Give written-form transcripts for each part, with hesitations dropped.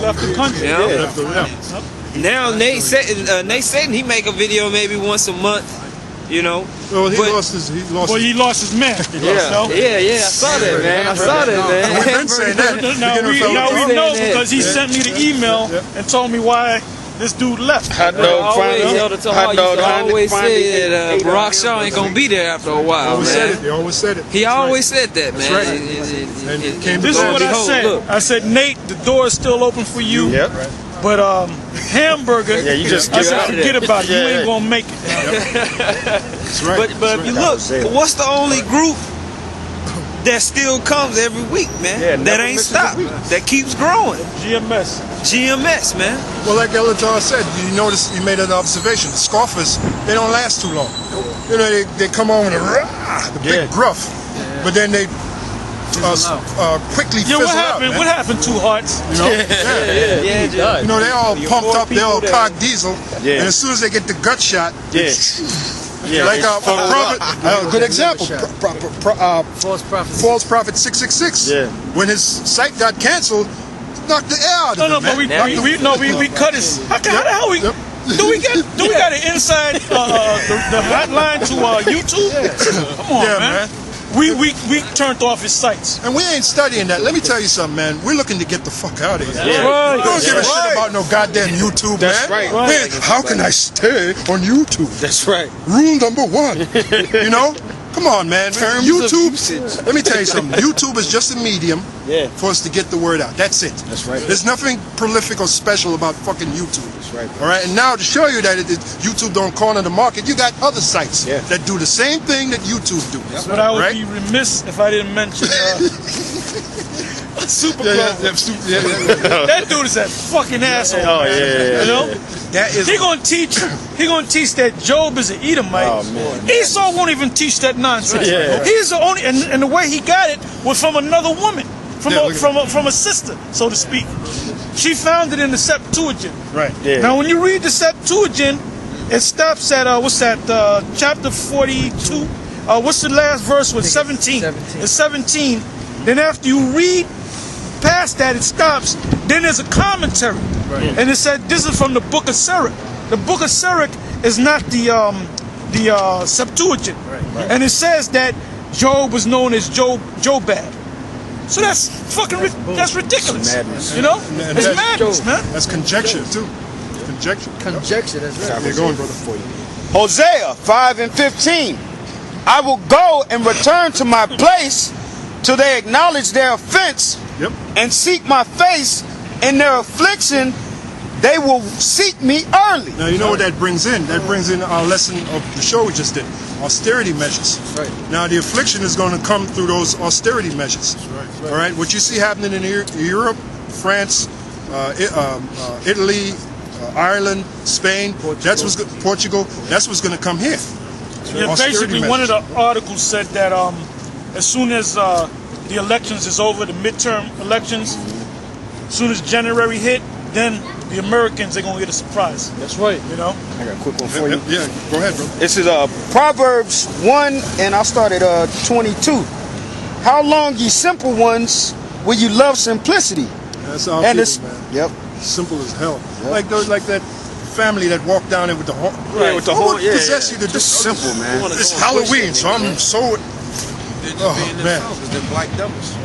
left the country. Now Nate Satan, he make a video maybe once a month, you know. Well, he lost his man. I saw that, man. I saw that, man. We've been saying that. Now we know because he sent me the email and told me why this dude left. Hot dog always say that Barack Shaw ain't gonna be there after a while, man. He always said it. He always said that, man. That's right. This is what I said. I said, Nate, the door is still open for you. Yep. But hamburger, you just I said, forget about it. You ain't gonna make it. That's right. But if you look, what's the only group that still comes every week, man? That ain't stopped. That keeps growing. GMS, man. Well, like Elatar said, you notice, you made an observation. The scoffers, they don't last too long. You know, they come on with the big gruff, but then they quickly fizzle out. What happened to Hearts? You know, you know, they all pumped up, they all cog diesel, and as soon as they get the gut shot, like a prophet, good example, False Prophet 666. When his site got canceled, knocked the air out of him. But we cut his. How the hell we? Do we got an inside the hotline to YouTube? Come on, man. We turned off his sites. And we ain't studying that. Let me tell you something, man. We're looking to get the fuck out of here. Don't give a shit about no goddamn YouTube, man. Man, how can I stay on YouTube? That's right. Rule number 1. You know? Come on, man. YouTube, let me tell you something. YouTube is just a medium for us to get the word out. That's it. That's right. There's nothing prolific or special about fucking YouTube. That's right. All right? And now to show you that YouTube don't corner the market, you got other sites that do the same thing that YouTube do. But I would be remiss if I didn't mention Super Global. That dude is that fucking asshole. You know? He gonna teach that Job is an Edomite. Oh, man. Esau won't even teach that nonsense. He's the only, and the way he got it was from another woman, from a sister, so to speak. She found it in the Septuagint. Right. Now, when you read the Septuagint, it stops at what's that? Chapter 42. What's the last verse? Was 17. It's 17. Then after you read past that, it stops. Then there's a commentary, and it said this is from the Book of Sirach. The Book of Sirach is not the Septuagint, and it says that Job was known as Jobab. So that's fucking that's ridiculous. Madness. You know, it's madness, man. That's conjecture too. Conjecture. That's right. They're going, brother, for you. Hosea 5:15. I will go and return to my place till they acknowledge their offense and seek my face. In their affliction, they will seek me early. Now, you know what that brings in? That brings in our lesson of the show we just did. Austerity measures. Right. Now, the affliction is going to come through those austerity measures. All right. What you see happening in Europe, France, Italy, Ireland, Spain, Portugal, that's what's going to come here. Basically, one of the articles said that as soon as the elections is over, the midterm elections, as soon as January hit, then the Americans are going to get a surprise. That's right. You know? I got a quick one for you. Yeah, go ahead, bro. This is Proverbs 1, and I'll start at 22. How long, ye simple ones, will you love simplicity? That's our and people, man. Yep. Simple as hell. Like that family that walked down there with the horn. With the whole, possess you to do simple, man. It's Halloween, so I'm so. Man. They're black devils.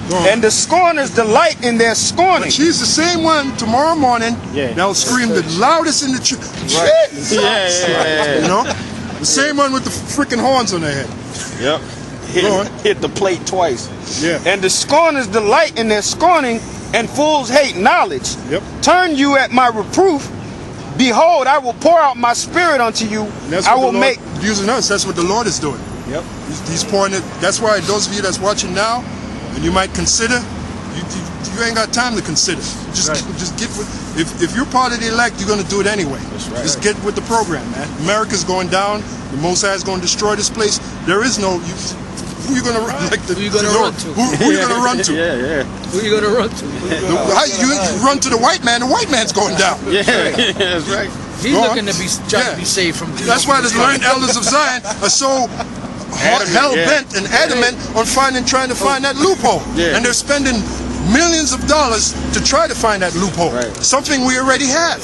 And the scorners delight in their scorning. But she's the same one tomorrow morning that'll scream the loudest in the church. You know? The same one with the freaking horns on their head. Yep. Hit the plate twice. Yeah. And the scorners delight in their scorning, and fools hate knowledge. Yep. Turn you at my reproof. Behold, I will pour out my spirit unto you. And that's I what will the Lord, make using us. That's what the Lord is doing. Yep. He's pouring it. That's why those of you that's watching now, and you might consider, you ain't got time to consider. Just get with. If you're part of the elect, you're going to do it anyway. That's right. Just get with the program, man. America's going down. The Most High is going to destroy this place. There is no. Who you gonna run? Like who you gonna run to? Who you gonna run to? Who you gonna run to? You run to the white man. The white man's going down. That's right. He's looking to be trying to be saved from. That's why the learned elders of Zion are so hell bent and adamant on trying to find that loophole, and they're spending millions of dollars to try to find that loophole. Right. Something we already have.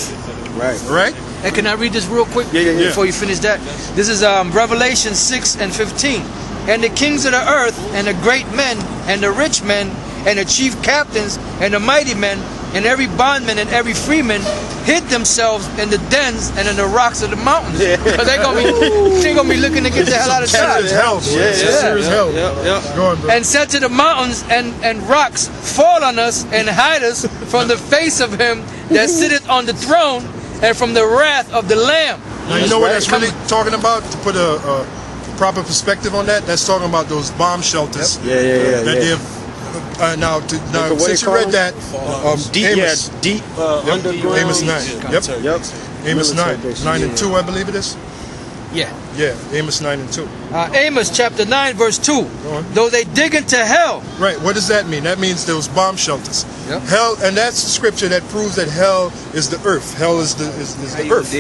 Right. Right? Hey, can I read this real quick before you finish that? This is Revelation 6:15. And the kings of the earth, and the great men, and the rich men, and the chief captains, and the mighty men, and every bondman and every freeman hid themselves in the dens and in the rocks of the mountains. Because they're gonna be looking to get the hell out of Dodge. Hell, serious hell. Go on, bro. And said to the mountains and rocks, fall on us and hide us from the face of him that sitteth on the throne and from the wrath of the Lamb. Now, you know what that's really talking about? To put a proper perspective on that, that's talking about those bomb shelters. That they've now since you read that, Amos, underground. Amos 9. Yep. Amos 9 and 2, I believe it is. Yeah. Amos 9 and 2. Amos chapter 9 verse 2. Though they dig into hell. Right, what does that mean? That means those bomb shelters. Yep. Hell, and that's the scripture that proves that hell is the earth. Hell is the earth.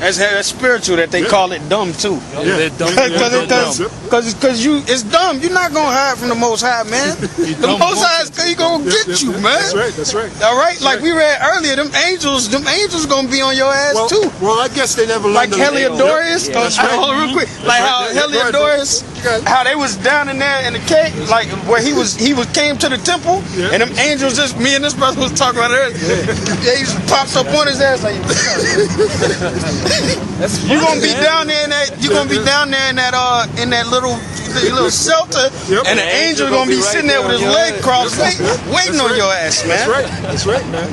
That's spiritual that they call it dumb too. Because it's dumb. You're not gonna hide from the Most High, man. The Most High is gonna get you, man. That's right. All right, like we read earlier, them angels gonna be on your ass too. Well, I guess they never Like learned Heliodorus. Hold on real quick. Like how Heliodorus, how they was down in there in the cave, like where he came to the temple, and them angels just me and this brother was talking about it. He just pops up on his ass like you're gonna be down there in that in that little shelter, and the angel gonna be sitting there with his leg crossed, waiting on your ass, man. That's right, man.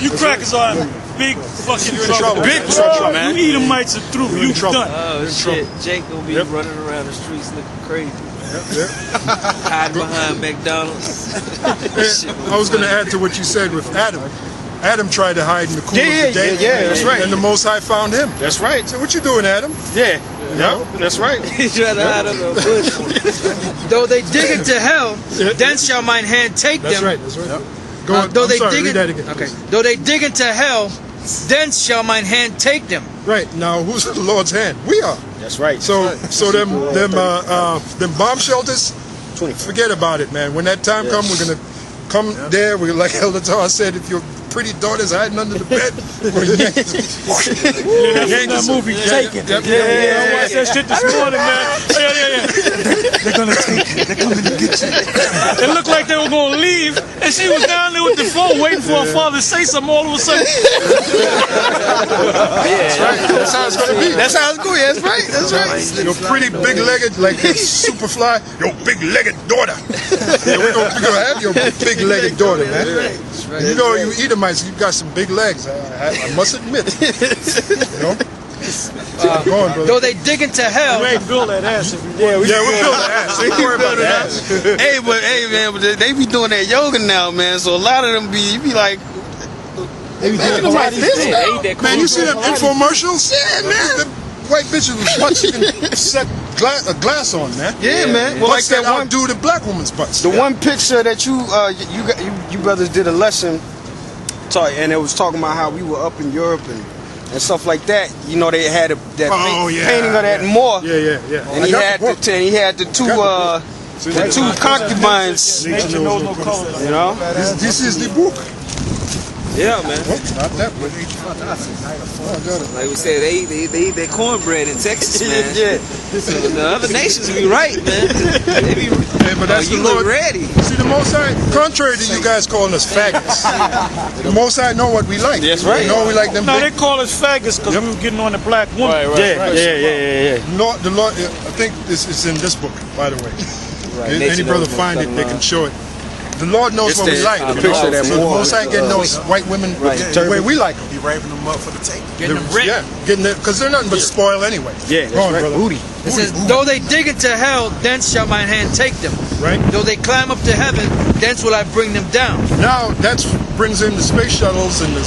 You crackers are in big fucking trouble. Big trouble, man. You Edomites are through. You done. Oh shit, Jake gonna be running around the streets looking crazy. Hiding behind McDonald's. I was going to add to what you said with Adam. Adam tried to hide in the cool of the day. That's right. And the Most High found him. That's right. So what you doing, Adam? That's right. He tried to hide under a bush. Though they dig into hell, then shall mine hand take them. That's right. Go on. Though I'm they sorry, dig read that again. Okay. Though they dig into hell, then shall mine hand take them. Right. Now, who's the Lord's hand? We are. That's right. So them bomb shelters, forget about it, man. When that time comes, we're going to come there. We're like Elder Tar said, if your pretty daughter's hiding under the bed, that movie, Take It. I watched that shit this morning, man. They're going to take you. They're coming to get you. It looked like they were going to leave, and she was down there with the phone waiting for her father to say something all of a sudden. That's how it's going to be. That's how it's going. That's right. That's right. Your pretty big-legged, like Superfly, your big-legged daughter. We're going to have your big-legged daughter, man. You know, you Edomites, you got some big legs. I must admit. You know? Go on, brother. Though they dig into hell. We ain't build that ass. We'll build the ass. Don't worry about that. Hey, man, they be doing that yoga now, man. So a lot of them be like, man, you see them infomercials? Yeah, man. The white bitches with butts you can set a glass on, man. Yeah, man. Well, Butts like that one outdo the black woman's butts. The one picture that you brothers did a lesson, and it was talking about how we were up in Europe and stuff like that. You know, they had that painting of that Moor. Yeah. And he had the two concubines. Nature knows no color. You know, This is the book. Yeah, man. Not that one. Like we said, they eat their cornbread in Texas, man. So the other nations be right, man. They be, But that's you the look Lord. ready. See, the Most High, contrary to you guys calling us faggots, the Most High know what we like. That's right. You know we like them No, big. they call us faggots because we were getting on the black woman. Yeah. Lord, the Lord, I think this is in this book, by the way. Any brother find it, they can show it. The Lord knows what we like. The picture that So the Most High getting those white women the way we like them. He raping them up for the take. Getting them ripped. Yeah, getting it because they're nothing but spoil anyway. Yeah, Go on, that's right. brother. Booty. It says, though they dig into hell, thence shall mine hand take them. Right. Though they climb up to heaven, thence will I bring them down. Now that brings in the space shuttles and the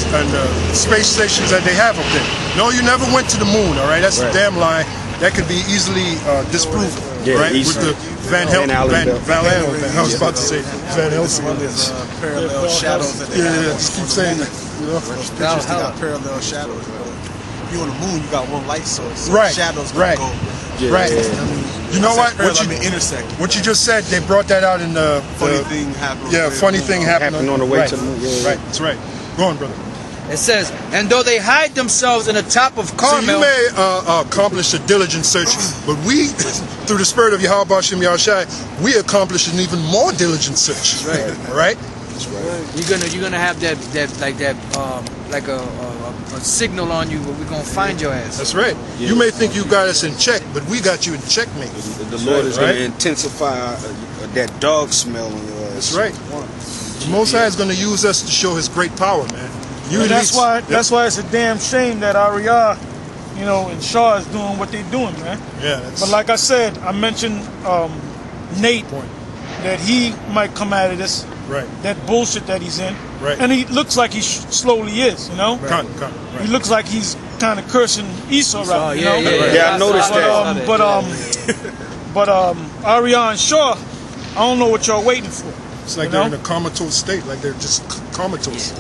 space stations that they have up there. No, you never went to the moon. All right, that's a damn lie. That could be easily disproven. Right, with the Van Helsing. I was about to say Van Helsing. Parallel shadows. That they Just keep saying that. You know? Those pictures, they got parallel shadows. If you on the moon, you got one light source. So Right, shadows right. go Right. You know what? Intersect. What you just said, they brought that out in the Funny thing happened. Yeah, funny thing happened on the way right. to the Right, that's right. Go on, brother. It says, and though they hide themselves in the top of So Carmel. you may accomplish a diligent search, but we, through the spirit of Yahweh Shem Yahushai, we accomplish an even more diligent search. That's right. All right? You're gonna have that like a signal on you where we're gonna find your ass. That's right. You may think you got us in check, but we got you in checkmate. The Lord is going to intensify that dog smell on your ass. That's right. The Most High is going to use us to show His great power, man. That's why it's a damn shame that Ariah, and Shaw is doing what they're doing, man. Yeah. But like I said, I mentioned Nate, that he might come out of this. Right. That bullshit that he's in. Right. And he looks like he slowly is, Right. He looks like he's kind of cursing Esau right now. Yeah, I noticed that. But Ariah and Shaw, I don't know what y'all waiting for. It's like they're in a comatose state, like they're just comatose.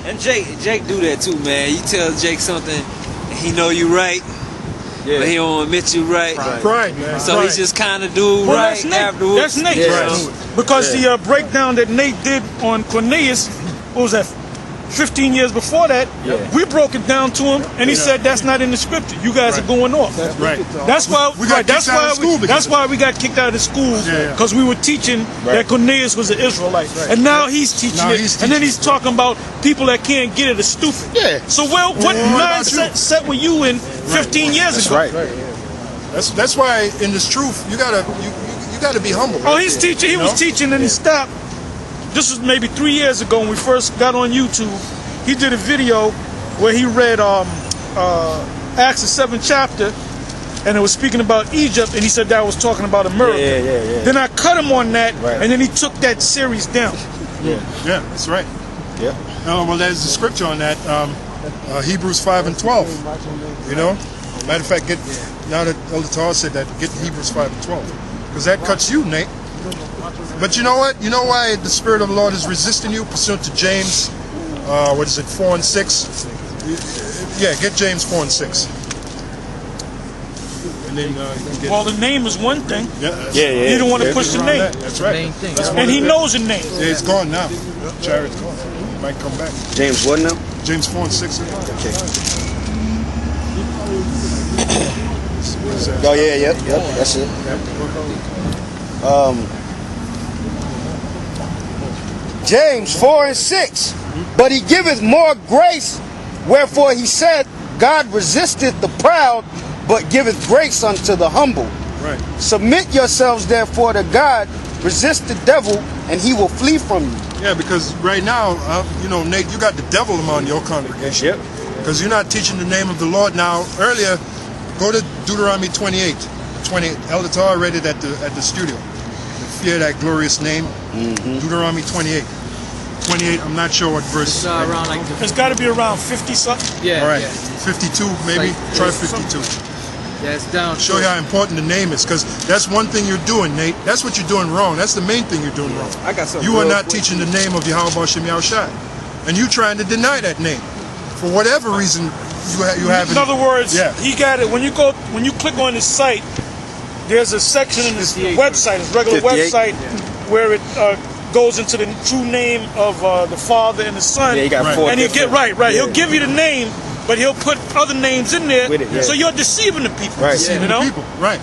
And Jake do that too, man. You tell Jake something, and he know you right, but he don't admit you right. Pride, man. So he just kind of do Well, right afterwards. That's Nate. Because the breakdown that Nate did on Cornelius, what was that, 15 years before that, we broke it down to him, and he said that's not in the scripture. You guys are going off. Right. That's why we got kicked out of school. That's why we got kicked out of the school, because we were teaching that Cornelius was an Israelite, and now he's teaching it, and then he's talking about people that can't get it are stupid. Yeah. So what mindset were you in 15 years ago? Right. That's why in this truth you gotta be humble. Oh, he's teaching. He was teaching, and he stopped. This was maybe 3 years ago when we first got on YouTube. He did a video where he read Acts the 7th chapter, and it was speaking about Egypt, and he said that was talking about America. Then I cut him on that, and then he took that series down. Yeah, that's right. Yeah. Well, there's a scripture on that. Hebrews 5 and 12. Matter of fact, now that Elder Tar said that, get Hebrews 5 and 12, because that cuts you, Nate. But you know what? You know why the Spirit of the Lord is resisting you, pursuant to James, 4 and 6? Yeah, get James 4 and 6. And then well, the name is one thing. Yeah. You don't want to push the name. That's right. Main thing. And he knows the name. Yeah, it's gone now. Chariot's gone. It might come back. James, what now? James 4 and 6. Okay. Oh, yeah, that's it. James 4 and 6. But he giveth more grace, wherefore he said, God resisteth the proud, but giveth grace unto the humble. Right. Submit yourselves therefore to God, resist the devil, and he will flee from you. Yeah, because right now, Nate, you got the devil among your congregation. Yep. Because you're not teaching the name of the Lord. Now, earlier, go to Deuteronomy 28. 20. Elder Tar read it at the studio. Fear that glorious name. Deuteronomy 28. 28, I'm not sure what verse. It's around like It's got to be around 50 something. yeah. All right, Yeah. 52 maybe. Like- Try 52. Yeah, it's down. Show you how important the name is, because that's one thing you're doing, Nate. That's what you're doing wrong. That's the main thing you're doing wrong. I got something. You are real not quick. teaching the name of Yahweh Shem Yahushai, and you trying to deny that name for whatever reason you have. In other words, Yeah. he got it. When you click on his site, there's a section in his website, his regular 58. website, where it goes into the true name of the Father and the Son. Yeah, you got Right. four And he'll get different- right. He'll give you the name, but he'll put other names in there, With it, yeah. so you're deceiving the people. Right. You Deceiving know? the people, right?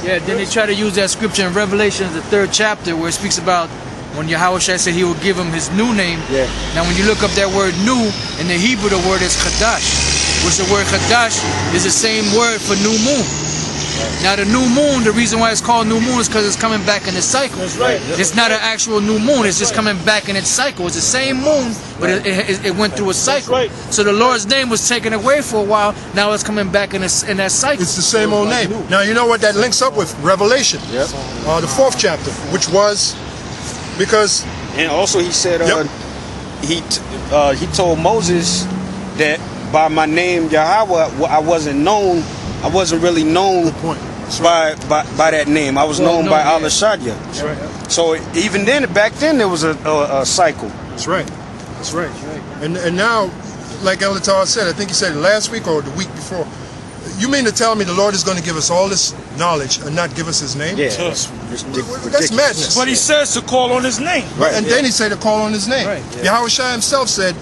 Yeah, then they try to use that scripture in Revelation, the 3rd chapter, where it speaks about when Yahweh said he will give him his new name. Yeah. Now, when you look up that word new, in the Hebrew, the word is Chadash, which the word Chadash is the same word for new moon. Now, the new moon, the reason why it's called new moon is because it's coming back in its cycle. That's right. It's not an actual new moon. It's just coming back in its cycle. It's the same moon, but it went through a cycle. right. So the Lord's name was taken away for a while. Now it's coming back in that cycle. It's the same old name. Now you know what that links up with? Revelation, the 4th chapter, which was because And also he said he told Moses that by my name Yahweh I wasn't really known point. by that name. I was known by Allah Shadia. That's right. So even then, back then there was a cycle. That's right. That's right. And now, like Elder Tar said, I think he said it last week or the week before, You mean to tell me the Lord is going to give us all this knowledge and not give us His name? Yeah, That's madness. But He says to call on His name. Right. And then He said to call on His name. Right. Yahweh Shai Himself said,